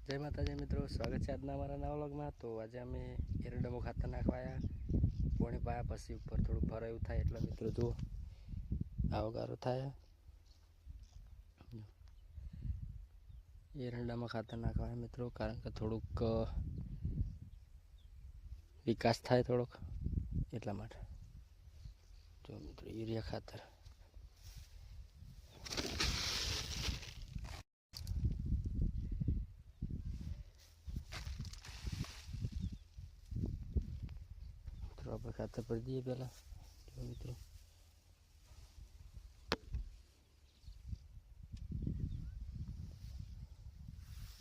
જય માતાજી મિત્રો, સ્વાગત છે આજના અમારા નવા વ્લોગમાં। તો આજે અમે એરંડામાં ખાતર નાખવાયા, પોણી પાયા પછી ઉપર થોડું ભરાયું થાય એટલે મિત્રો જુઓ આવો ગારો થાય। એરંડામાં ખાતર નાખવાયા મિત્રો, કારણ કે થોડુંક વિકાસ થાય થોડોક એટલા માટે। જો મિત્રો યુરિયા ખાતર આપણે ખાતર ભરી દઈએ પહેલાં। જો મિત્રો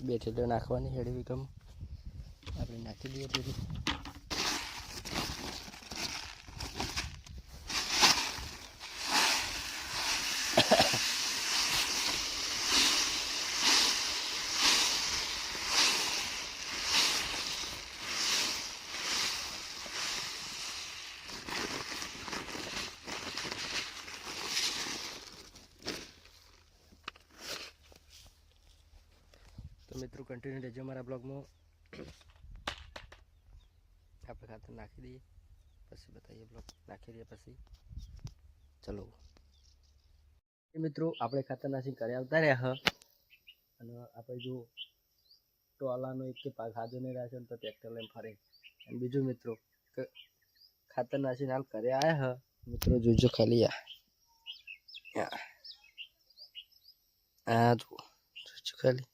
બે ઠેલો નાખવાની હેડી વિકમ આપણે નાખી દઈએ થોડી। तो मित्रों कंटिन्यू रहजो हमारा ब्लॉग में। आप खातर नाखी दीए पछी बताइए ब्लॉग नाखी दिए पछी चलो। मित्रों આપણે ખાતર નાખી ઘરે આવતા રહ્યા અને આપણે જો ટોલાનો એક કે પાક હાજો નહીં રાખ્યો તો ટ્રેક્ટર લઈને ફરે। અને બીજું મિત્રો કે ખાતર નાખીને હાલ ઘરે આવ્યા હ મિત્રો, જોજો ખાલી આ જોજો ખાલી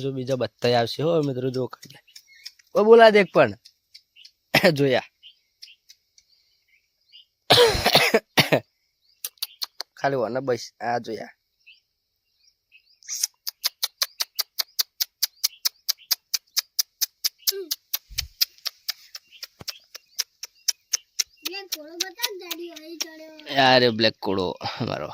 जो बीजा बत्ता आवशे हो मित्रों। जो वो बोला देख पण जोया खाली वना बस आ जोया यार ब्लैक कोड़ो हमारो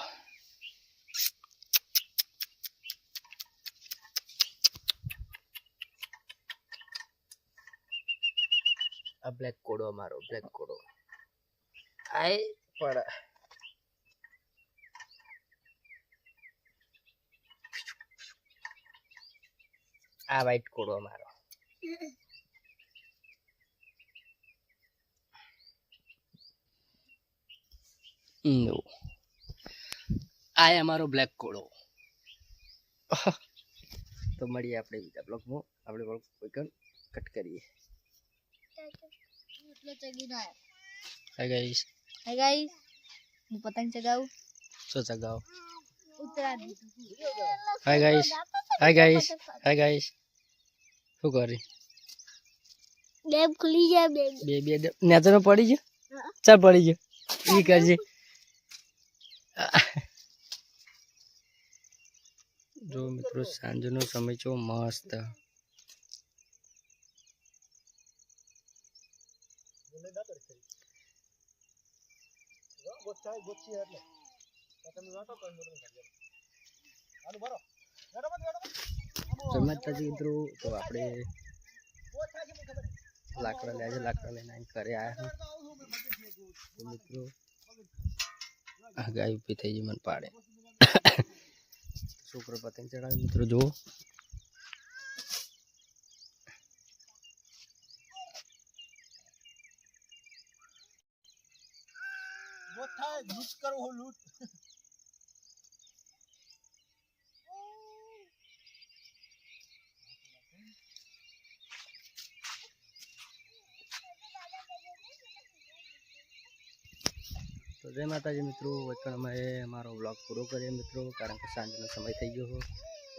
ब्लैक कोड़ो मारो ब्लैक कोड़ो आए पर आ वाइट कोड़ो मारो नो आए हमारो ब्लैक कोड़ो। तो मळीए आपणे बीजा ब्लॉग में। आपणे ब्लॉग कट करिए। हाय गाइस હું પતંગ ચગાવું सो चगाओ। ઉતરા hi guys hi guys hi guys શું કરી ડેમ ખુલી જાય બે બે નેચર માં પડી ગયો ચાલ પડી ગયો ઈ કરજે। જો મિત્રો સાંજનો સમય છો મસ્ત જમાતા મિત્રો। તો આપણે લાકડા લેજે લાકડા લઈને ઘરે આવ્યા તો મિત્રો આ ગાય ઉભી થઈ ગઈ મને પાડે। છોકરો પતંગ ચડાવે મિત્રો જુઓ लूट करो हो लूट। तो जय माताजी मित्रों, અમે અમારો બ્લોગ પૂરો કરીએ મિત્રો, કારણ કે સાંજનો સમય થઈ ગયો હો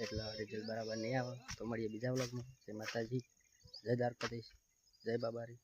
એટલે રિઝલ્ટ બરાબર નહીં આવે। તો મળીએ બીજા બ્લોગમાં। જય માતાજી, જય દ્વારકાધીશ, જય બાબારી।